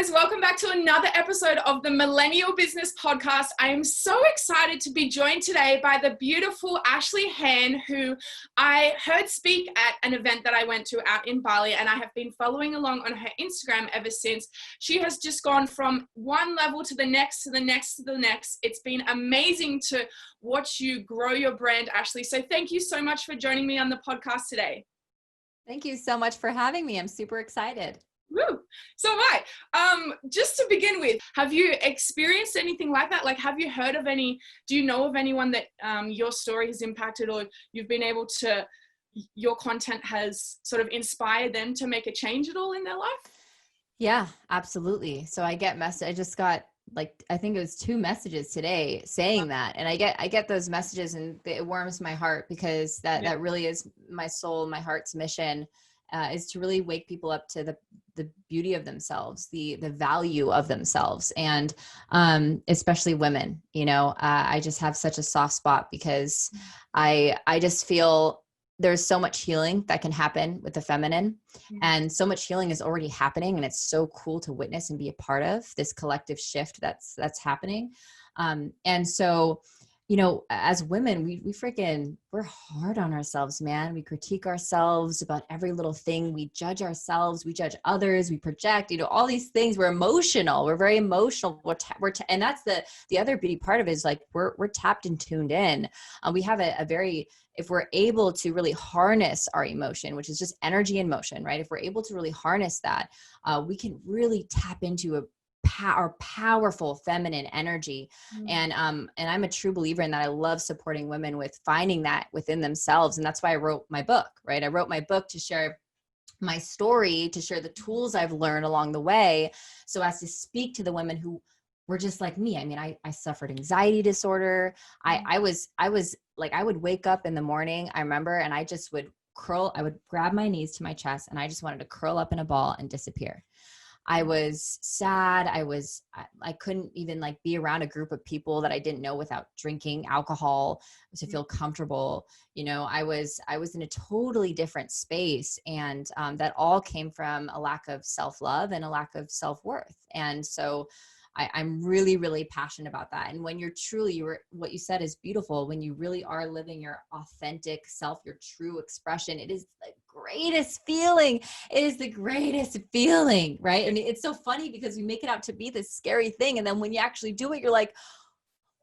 guys, welcome back to another episode of the Millennial Business Podcast. I am so excited to be joined today by the beautiful Ashley Hann, who I heard speak at an event that I went to out in Bali, and I have been following along on her Instagram ever since. She has just gone from one level to the next, to the next, to the next. It's been amazing to watch you grow your brand, Ashley. So thank you so much for joining me on the podcast today. Thank you so much for having me. I'm super excited. Woo. So just to begin with, have you experienced anything like that? Like, have you heard of do you know of anyone that your story has impacted, or you've been able to, your content has sort of inspired them to make a change at all in their life? Yeah, absolutely. So I just got I think it was 2 messages today saying that. And I get those messages and it warms my heart because that really is my soul, my heart's mission, is to really wake people up to the beauty of themselves, the value of themselves. And, especially women, I just have such a soft spot because I just feel there's so much healing that can happen with the feminine, and so much healing is already happening. And it's so cool to witness and be a part of this collective shift that's happening. And so, as women, we're hard on ourselves, man. We critique ourselves about every little thing. We judge ourselves. We judge others. We project, all these things. We're emotional. We're very emotional. And that's the other beauty part of it is we're tapped and tuned in. We have if we're able to really harness our emotion, which is just energy and motion, right? If we're able to really harness that, we can really tap into our powerful feminine energy. And I'm a true believer in that. I love supporting women with finding that within themselves. And that's why I wrote my book, right? I wrote my book to share my story, to share the tools I've learned along the way, so as to speak to the women who were just like me. I mean, I suffered anxiety disorder. I would wake up in the morning, I remember, and I would grab my knees to my chest and I just wanted to curl up in a ball and disappear. I was sad. I couldn't even be around a group of people that I didn't know without drinking alcohol to feel comfortable. I was in a totally different space, and that all came from a lack of self-love and a lack of self-worth. And so I'm really, really passionate about that. And when what you said is beautiful. When you really are living your authentic self, your true expression, it is the greatest feeling. It is the greatest feeling, right? And it's so funny because we make it out to be this scary thing. And then when you actually do it, you're like,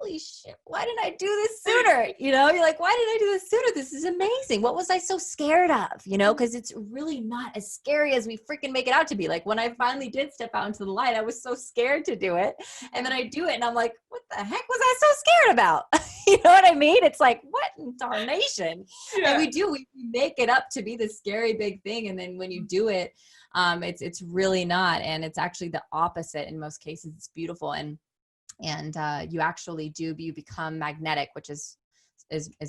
holy shit, why didn't I do this sooner? You're like, why did I do this sooner? This is amazing. What was I so scared of? Because it's really not as scary as we freaking make it out to be. Like when I finally did step out into the light, I was so scared to do it. And then I do it and I'm like, what the heck was I so scared about? You know what I mean? It's like, what in darnation? Yeah. And we make it up to be this scary big thing. And then when you do it, it's really not. And it's actually the opposite in most cases. It's beautiful. And you actually you become magnetic, which is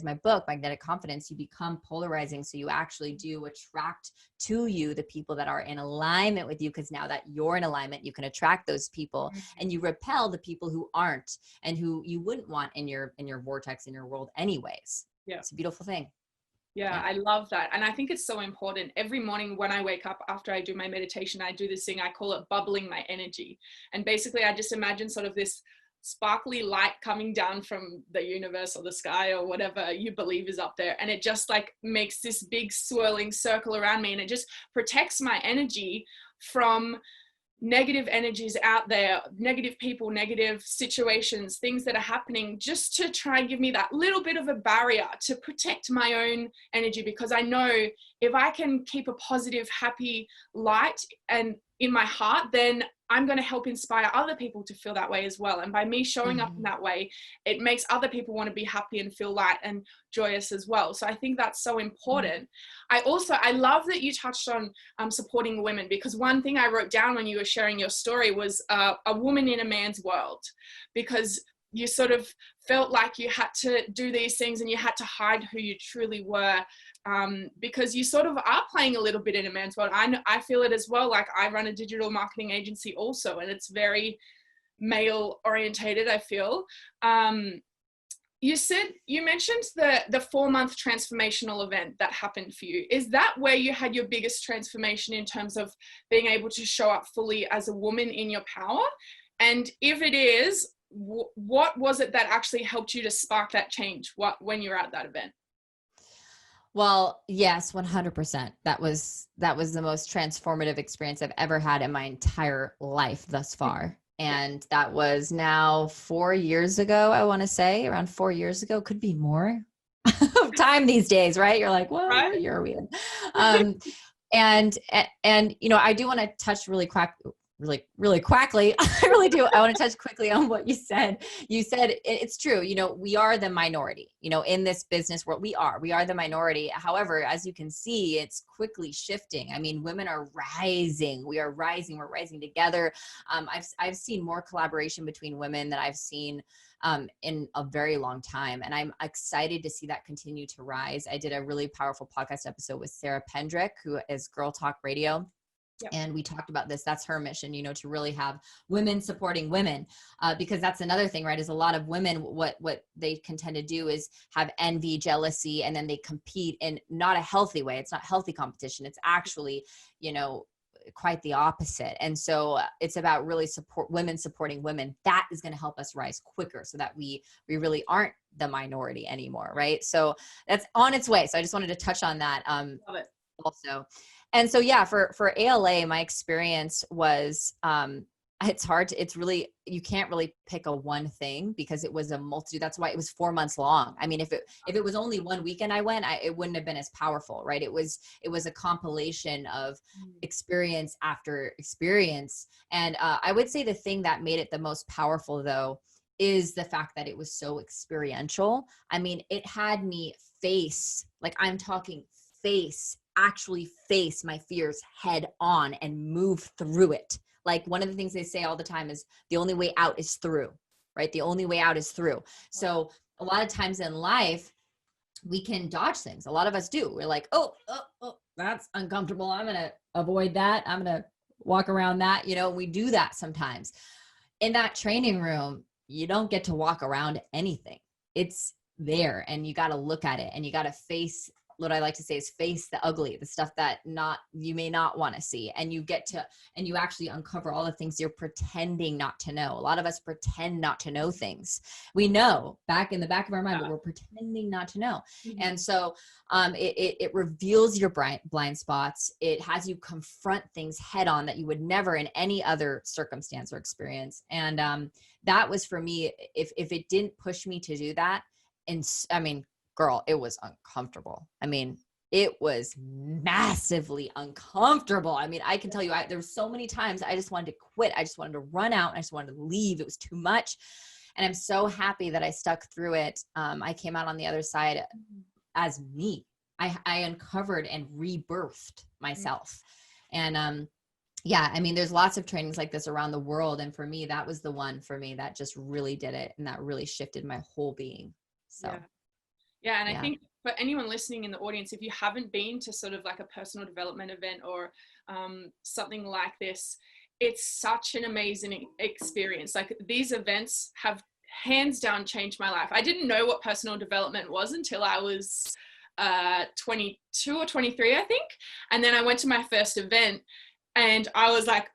my book, Magnetic Confidence. You become polarizing. So you actually do attract to you the people that are in alignment with you, because now that you're in alignment, you can attract those people, and you repel the people who aren't and who you wouldn't want in your vortex, in your world anyways. Yeah. It's a beautiful thing. Yeah, I love that. And I think it's so important. Every morning when I wake up, after I do my meditation, I do this thing, I call it bubbling my energy. And basically I just imagine sort of this sparkly light coming down from the universe or the sky or whatever you believe is up there. And it just makes this big swirling circle around me, and it just protects my energy from negative energies out there, negative people, negative situations, things that are happening, just to try and give me that little bit of a barrier to protect my own energy. Because I know if I can keep a positive, happy light and in my heart, then I'm going to help inspire other people to feel that way as well. And by me showing up in that way, it makes other people want to be happy and feel light and joyous as well. So I think that's so important. I love that you touched on supporting women, because one thing I wrote down when you were sharing your story was a woman in a man's world, because you sort of felt like you had to do these things and you had to hide who you truly were, because you sort of are playing a little bit in a man's world. I feel it as well. Like I run a digital marketing agency also, and it's very male orientated, I feel. you mentioned the 4-month transformational event that happened for you. Is that where you had your biggest transformation in terms of being able to show up fully as a woman in your power? And if it is, what was it that actually helped you to spark that change when you were at that event? Well, yes, 100%. That was the most transformative experience I've ever had in my entire life thus far. And that was now 4 years ago, I want to say, around 4 years ago, could be more time these days, right? You're like, well, Right? what year are we in? And I do want to touch really quickly. I really do. I want to touch quickly on what you said. You said it's true. We are the minority, in this business world, we are the minority. However, as you can see, it's quickly shifting. I mean, women are rising. We are rising. We're rising together. I've seen more collaboration between women than I've seen in a very long time. And I'm excited to see that continue to rise. I did a really powerful podcast episode with Sarah Pendrick, who is Girl Talk Radio. Yep. And we talked about this. That's her mission, to really have women supporting women, because that's another thing, right? Is a lot of women, what they can tend to do is have envy, jealousy, and then they compete in not a healthy way. It's not healthy competition. It's actually, quite the opposite. And so it's about really women supporting women. That is going to help us rise quicker so that we really aren't the minority anymore. Right. So that's on its way. So I just wanted to touch on that. Love it. Also. And so, yeah, for ALA, my experience was, you can't really pick a one thing because it was a multitude. That's why it was 4 months long. I mean, if it was only one weekend I went, it wouldn't have been as powerful, right? It was a compilation of experience after experience. And I would say the thing that made it the most powerful, though, is the fact that it was so experiential. I mean, it had me actually face my fears head on and move through it. Like one of the things they say all the time is the only way out is through, right? The only way out is through. So a lot of times in life, we can dodge things. A lot of us do. We're like, oh, that's uncomfortable. I'm going to avoid that. I'm going to walk around that. We do that sometimes. In that training room, you don't get to walk around anything. It's there and you got to look at it and you got to face, what I like to say is face the ugly, the stuff that you may not want to see. And you actually uncover all the things you're pretending not to know. A lot of us pretend not to know things. We know back in the back of our mind, but we're pretending not to know. Mm-hmm. And so it reveals your blind spots. It has you confront things head on that you would never in any other circumstance or experience. And that was for me, if it didn't push me to do that, girl, it was uncomfortable. I mean, it was massively uncomfortable. I mean, I can tell you, there were so many times I just wanted to quit. I just wanted to run out. I just wanted to leave. It was too much. And I'm so happy that I stuck through it. I came out on the other side as me. I uncovered and rebirthed myself. And, there's lots of trainings like this around the world. And for me, that was the one for me that just really did it. And that really shifted my whole being. So. Yeah. And I think for anyone listening in the audience, if you haven't been to sort of like a personal development event or something like this, it's such an amazing experience. Like these events have hands down changed my life. I didn't know what personal development was until I was 22 or 23, I think. And then I went to my first event and I was like,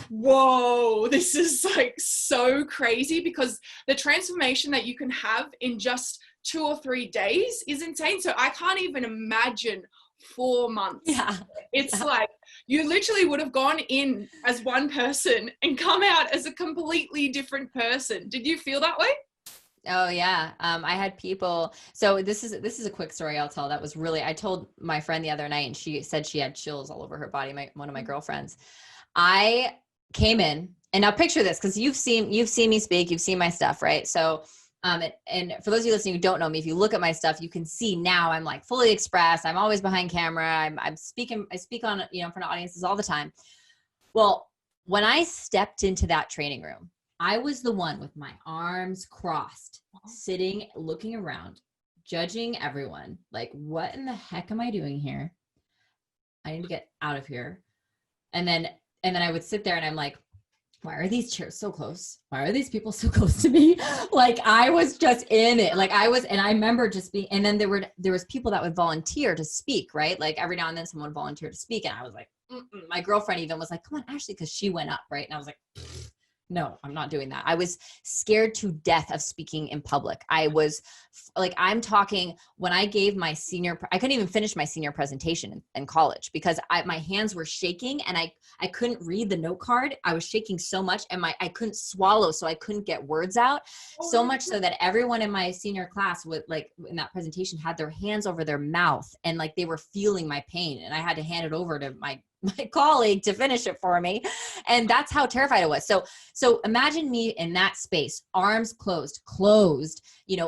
whoa, this is like so crazy, because the transformation that you can have in just 2 or 3 days is insane. So I can't even imagine 4 months. Yeah. It's like you literally would have gone in as one person and come out as a completely different person. Did you feel that way? Oh yeah. I had people. So this is a quick story I'll tell. That was really, I told my friend the other night and she said she had chills all over her body. One of my girlfriends. I came in, and now picture this, because you've seen me speak, you've seen my stuff, right? So, and for those of you listening who don't know me, if you look at my stuff, you can see now I'm like fully expressed. I'm always behind camera. I speak on, in front of audiences all the time. Well, when I stepped into that training room, I was the one with my arms crossed, sitting, looking around, judging everyone. Like, what in the heck am I doing here? I need to get out of here. And then I would sit there and I'm like, why are these chairs so close? Why are these people so close to me? Like I was just in it. Like and I remember just being, and then there was people that would volunteer to speak, right? Like every now and then someone volunteered to speak. And I was like, my girlfriend even was like, come on, Ashley, because she went up, right? And I was like, no, I'm not doing that. I was scared to death of speaking in public. I was like, I'm talking when I gave my I couldn't even finish my senior presentation in college because my hands were shaking and I couldn't read the note card. I was shaking so much and I couldn't swallow. So I couldn't get words out so much so that everyone in my senior class would like in that presentation had their hands over their mouth and like they were feeling my pain and I had to hand it over to my colleague to finish it for me. And that's how terrified I was. So imagine me in that space, arms closed,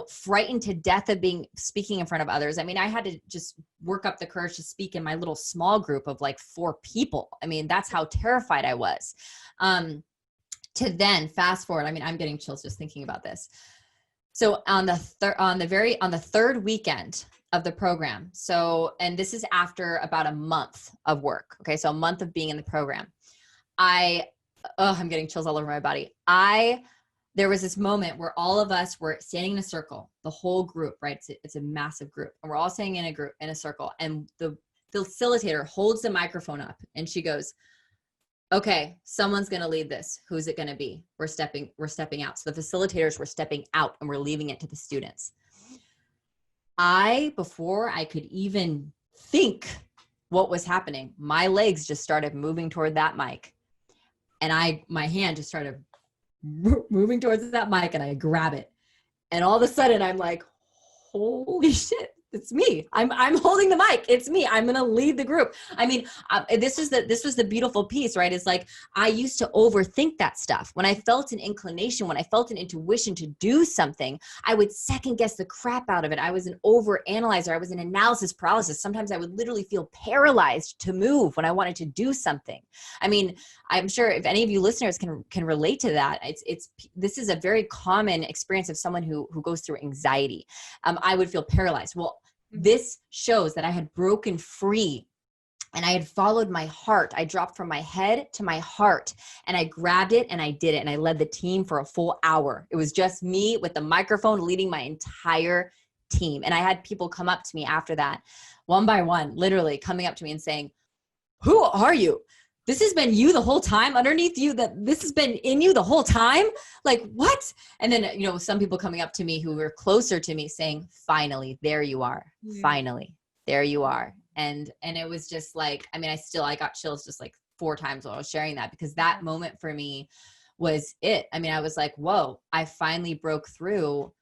frightened to death of speaking in front of others. I mean, I had to just work up the courage to speak in my little small group of like 4 people. I mean, that's how terrified I was. To then fast forward, I mean, I'm getting chills just thinking about this. So on the third weekend of the program. So, and this is after about a month of work. Okay. So a month of being in the program. I'm getting chills all over my body. There was this moment where all of us were standing in a circle, the whole group, right? It's a massive group and we're all standing in a circle and the facilitator holds the microphone up and she goes, okay, someone's going to lead this. Who's it going to be? We're stepping out. So the facilitators were stepping out and we're leaving it to the students. Before I could even think what was happening, my legs just started moving toward that mic. And my hand just started moving towards that mic and I grab it. And all of a sudden I'm like, holy shit, it's me. I'm holding the mic. It's me. I'm going to lead the group. I mean, this was the beautiful piece, right? It's like, I used to overthink that stuff. When I felt an inclination, when I felt an intuition to do something, I would second guess the crap out of it. I was an over analyzer. I was an analysis paralysis. Sometimes I would literally feel paralyzed to move when I wanted to do something. I mean, I'm sure if any of you listeners can relate to that, this is a very common experience of someone who goes through anxiety. I would feel paralyzed. Well, this shows that I had broken free and I had followed my heart. I dropped from my head to my heart and I grabbed it and I did it. And I led the team for a full hour. It was just me with the microphone leading my entire team. And I had people come up to me after that, one by one, literally coming up to me and saying, who are you? This has been you the whole time underneath you, that this has been in you the whole time. Like what? And then, some people coming up to me who were closer to me saying, finally, there you are. Yeah. Finally, there you are. And it was just like, I mean, I got chills just like 4 times while I was sharing that, because that moment for me was it. I mean, I was like, whoa, I finally broke through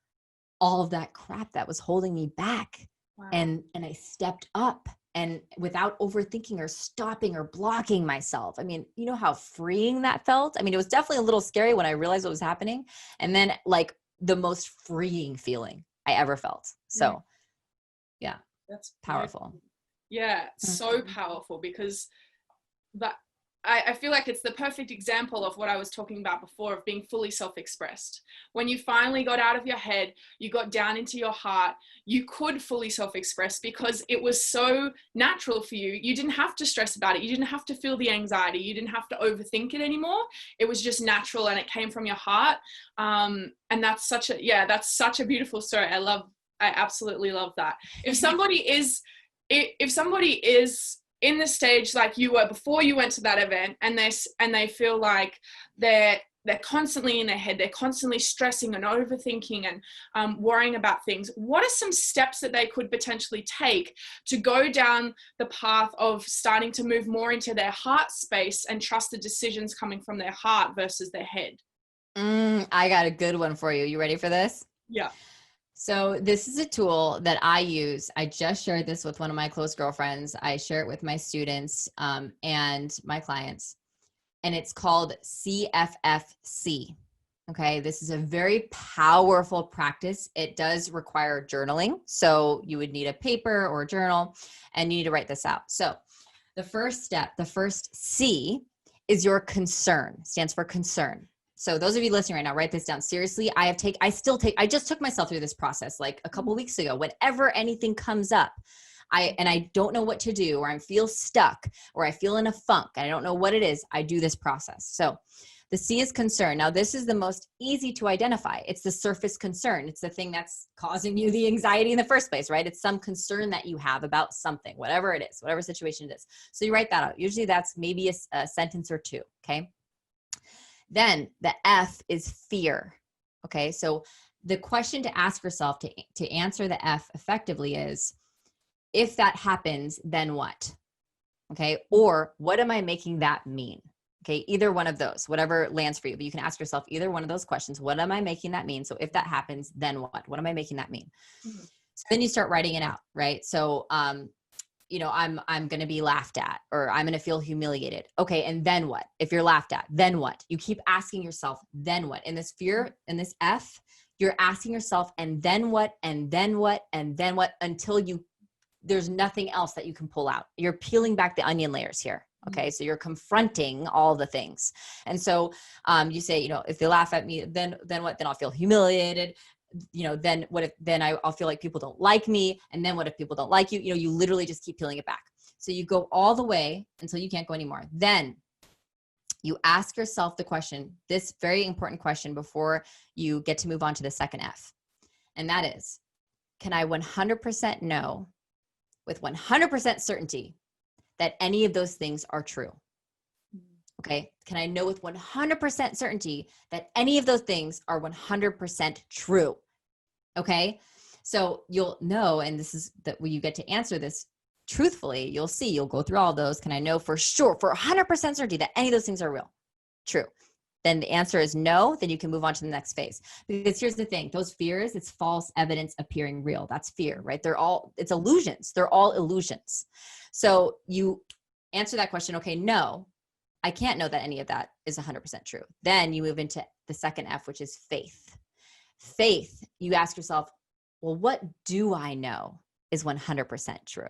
all of that crap that was holding me back. Wow. And I stepped up. And without overthinking or stopping or blocking myself. I mean, you know how freeing that felt? I mean, it was definitely a little scary when I realized what was happening. And then like the most freeing feeling I ever felt. So yeah, that's powerful. Yeah, so powerful, because I feel like it's the perfect example of what I was talking about before, of being fully self-expressed. When you finally got out of your head, you got down into your heart, you could fully self-express because it was so natural for you. You didn't have to stress about it. You didn't have to feel the anxiety. You didn't have to overthink it anymore. It was just natural and it came from your heart. And that's such a beautiful story. I absolutely love that. If somebody is in the stage like you were before you went to that event, and they feel like they're constantly in their head, they're constantly stressing and overthinking and worrying about things, what are some steps that they could potentially take to go down the path of starting to move more into their heart space and trust the decisions coming from their heart versus their head? I got a good one for you. You ready for this? Yeah. So this is a tool that I use. I just shared this with one of my close girlfriends. I share it with my students and my clients, and it's called CFFC. Okay. This is a very powerful practice. It does require journaling. So you would need a paper or a journal, and you need to write this out. So the first step, the first C, is your concern. Stands for concern. So those of you listening right now, write this down. Seriously, I just took myself through this process like a couple weeks ago. Whenever anything comes up, I don't know what to do, or I feel stuck, or I feel in a funk and I don't know what it is, I do this process. So The C is concern. Now, this is the most easy to identify. It's the surface concern. It's the thing that's causing you the anxiety in the first place, right? It's some concern that you have about something, whatever it is, whatever situation it is. So you write that out. Usually that's maybe a sentence or two, okay? Then the F is fear, okay? So the question to ask yourself to answer the F effectively is, if that happens, then what? Okay. Or what am I making that mean? Okay. Either one of those, whatever lands for you, but you can ask yourself either one of those questions. What am I making that mean? So if that happens, then what? What am I making that mean? Mm-hmm. So then you start writing it out, right? So, you know, I'm going to be laughed at, or I'm going to feel humiliated. Okay. And then what? If you're laughed at, then what? You keep asking yourself, then what? In this fear, in this F, you're asking yourself, and then what? And then what? And then what? Until there's nothing else that you can pull out. You're peeling back the onion layers here. Okay. So you're confronting all the things. And so, you say, you know, if they laugh at me, then what? Then I'll feel humiliated. You know, then what if, then I'll feel like people don't like me. And then what if people don't like you? You know, you literally just keep peeling it back. So you go all the way until you can't go anymore. Then you ask yourself the question, this very important question before you get to move on to the second F. And that is, can I 100% know with 100% certainty that any of those things are true? Okay. Can I know with 100% certainty that any of those things are 100% true? Okay. So you'll know, and this is that when you get to answer this truthfully, you'll see, you'll go through all those. Can I know for sure, for 100% certainty that any of those things are real? True. Then the answer is no, then you can move on to the next phase. Because here's the thing, those fears, it's false evidence appearing real. That's fear, right? It's illusions. They're all illusions. So you answer that question, okay, no, I can't know that any of that is 100% true. Then you move into the second F, which is faith. Faith, you ask yourself, well, what do I know is 100% true?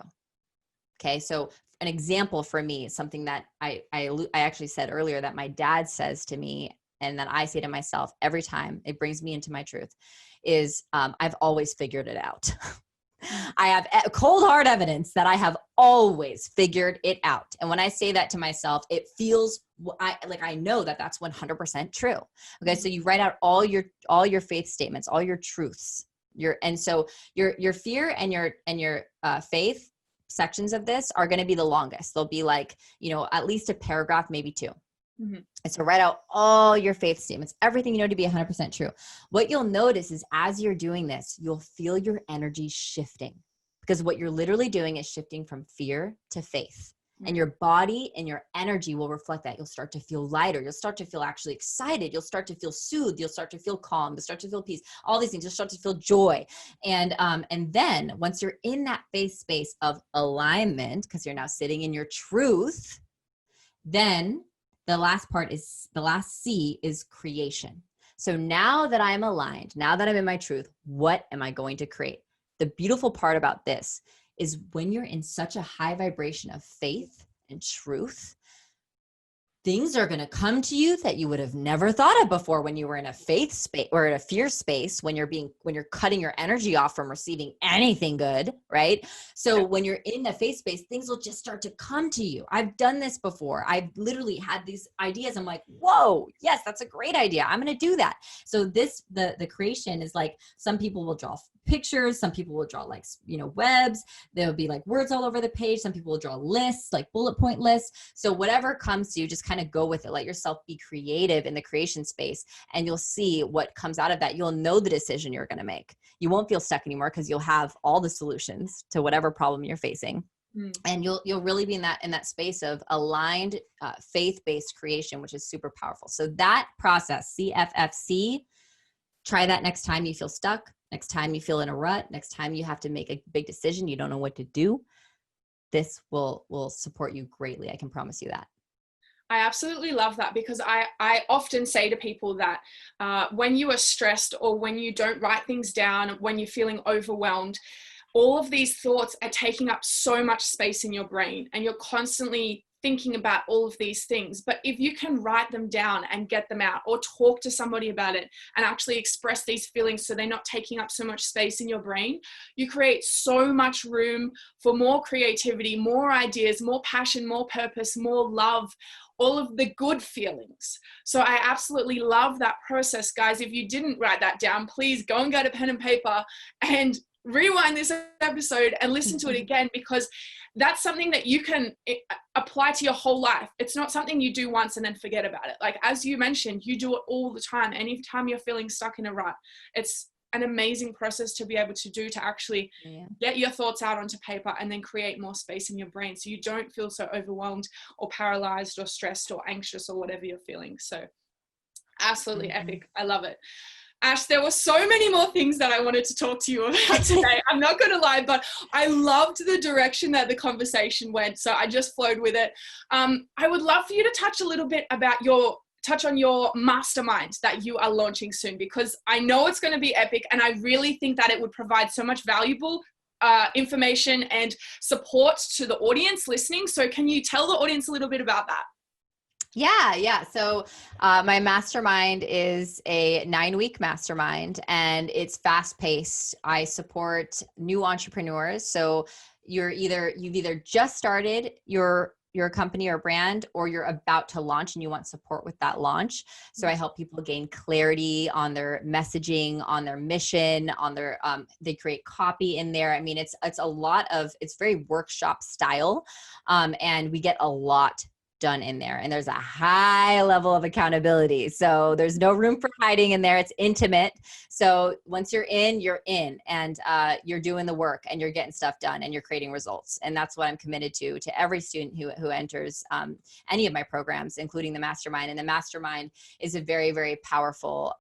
Okay, so an example for me, something that I actually said earlier that my dad says to me and that I say to myself every time it brings me into my truth is, I've always figured it out. I have cold hard evidence that I have always figured it out. And when I say that to myself, it feels I know that that's 100% true. Okay. So you write out all your faith statements, all your truths, and so your fear and your faith sections of this are going to be the longest. They'll be like, you know, at least a paragraph, maybe two. Mm-hmm. And so write out all your faith statements, everything you know to be 100% true. What you'll notice is as you're doing this, you'll feel your energy shifting, because what you're literally doing is shifting from fear to faith. And your body and your energy will reflect that. You'll start to feel lighter. You'll start to feel actually excited. You'll start to feel soothed. You'll start to feel calm. You'll start to feel peace. All these things. You'll start to feel joy. And then once you're in that faith space of alignment, because you're now sitting in your truth, then the last C is creation. So now that I'm aligned, now that I'm in my truth, what am I going to create? The beautiful part about this is when you're in such a high vibration of faith and truth, things are going to come to you that you would have never thought of before when you were in a faith space or in a fear space, when you're cutting your energy off from receiving anything good, right? So when you're in the faith space, things will just start to come to you. I've done this before. I've literally had these ideas. I'm like, whoa, yes, that's a great idea. I'm going to do that. So the creation is like, some people will draw pictures. Some people will draw like, webs. There'll be like words all over the page. Some people will draw lists, like bullet point lists. So whatever comes to you, just kind of go with it. Let yourself be creative in the creation space, and you'll see what comes out of that. You'll know the decision you're going to make. You won't feel stuck anymore because you'll have all the solutions to whatever problem you're facing. And you'll really be in that space of aligned, faith-based creation, which is super powerful. So that process, CFFC, try that next time you feel stuck, next time you feel in a rut, next time you have to make a big decision, you don't know what to do. This will support you greatly. I can promise you that. I absolutely love that, because I often say to people that when you are stressed or when you don't write things down, when you're feeling overwhelmed, all of these thoughts are taking up so much space in your brain, and you're constantly thinking about all of these things. But if you can write them down and get them out, or talk to somebody about it and actually express these feelings so they're not taking up so much space in your brain, you create so much room for more creativity, more ideas, more passion, more purpose, more love. all of the good feelings. So I absolutely love that process, guys. If you didn't write that down, please go and get a pen and paper and rewind this episode and listen to it again, because that's something that you can apply to your whole life. It's not something you do once and then forget about it. Like, as you mentioned, you do it all the time. Anytime you're feeling stuck in a rut, it's an amazing process to be able to do, to actually get your thoughts out onto paper and then create more space in your brain so you don't feel so overwhelmed or paralyzed or stressed or anxious or whatever you're feeling. So absolutely epic. I love it. Ash, there were so many more things that I wanted to talk to you about today. I'm not going to lie, but I loved the direction that the conversation went. So I just flowed with it. I would love for you to touch a little bit about touch on your mastermind that you are launching soon, because I know it's going to be epic. And I really think that it would provide so much valuable information and support to the audience listening. So can you tell the audience a little bit about that? Yeah. So my mastermind is a 9-week mastermind, and it's fast paced. I support new entrepreneurs. So you've either just started your company or brand, or you're about to launch and you want support with that launch. So I help people gain clarity on their messaging, on their mission, on their, they create copy in there. I mean, it's very workshop style. And we get a lot done in there, and there's a high level of accountability. So there's no room for hiding in there. It's intimate. So once you're in, and you're doing the work and you're getting stuff done and you're creating results. And that's what I'm committed to every student who enters any of my programs, including the mastermind. And the mastermind is a very, very powerful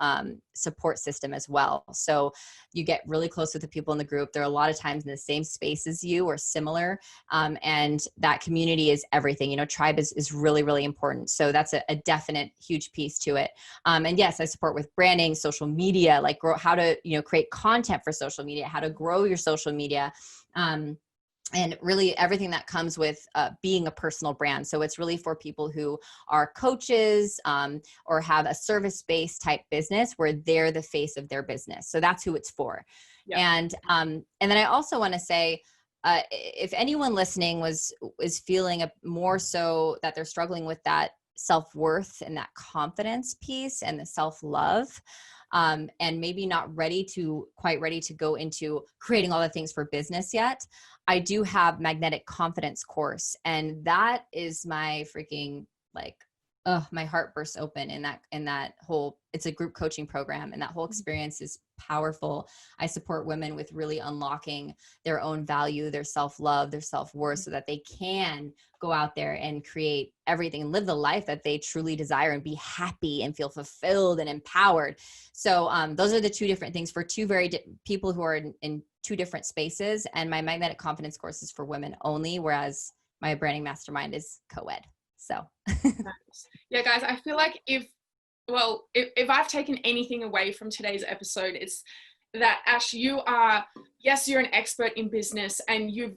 support system as well. So you get really close with the people in the group. They're a lot of times in the same space as you or similar. And that community is everything. Tribe is really, really important. So that's a definite huge piece to it. And yes, I support with branding, social media, like how to, create content for social media, how to grow your social media. And really everything that comes with being a personal brand. So it's really for people who are coaches or have a service-based type business where they're the face of their business. So that's who it's for. Yeah. And then I also want to say, if anyone listening is feeling more so that they're struggling with that self-worth and that confidence piece and the self-love, and maybe not quite ready to go into creating all the things for business yet, I do have magnetic confidence course. And that is my freaking my heart bursts open in that whole, it's a group coaching program, and that whole experience is powerful. I support women with really unlocking their own value, their self-love, their self-worth, so that they can go out there and create everything and live the life that they truly desire and be happy and feel fulfilled and empowered. So those are the two different things for two people who are in two different spaces. And my magnetic confidence course is for women only, whereas my branding mastermind is co-ed. So nice. Yeah, guys, I feel like if I've taken anything away from today's episode, it's that, Ash, you're an expert in business, and you've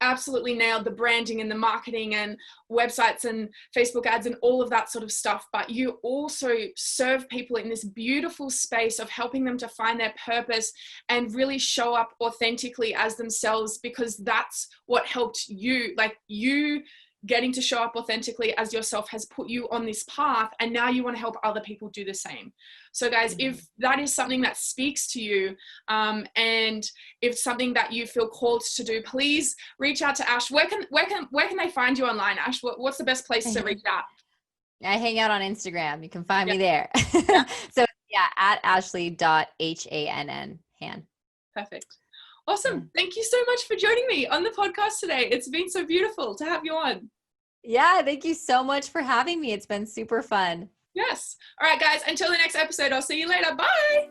absolutely nailed the branding and the marketing and websites and Facebook ads and all of that sort of stuff. But you also serve people in this beautiful space of helping them to find their purpose and really show up authentically as themselves, because that's what helped you. You getting to show up authentically as yourself has put you on this path, and now you want to help other people do the same. So guys, if that is something that speaks to you, and if something that you feel called to do, please reach out to Ash. Where can they find you online, Ash? What's the best place to reach out? I hang out on Instagram. You can find me there. Yeah. So at ashley.hann. Hann. Perfect. Awesome. Thank you so much for joining me on the podcast today. It's been so beautiful to have you on. Yeah, thank you so much for having me. It's been super fun. Yes. All right, guys, until the next episode, I'll see you later. Bye.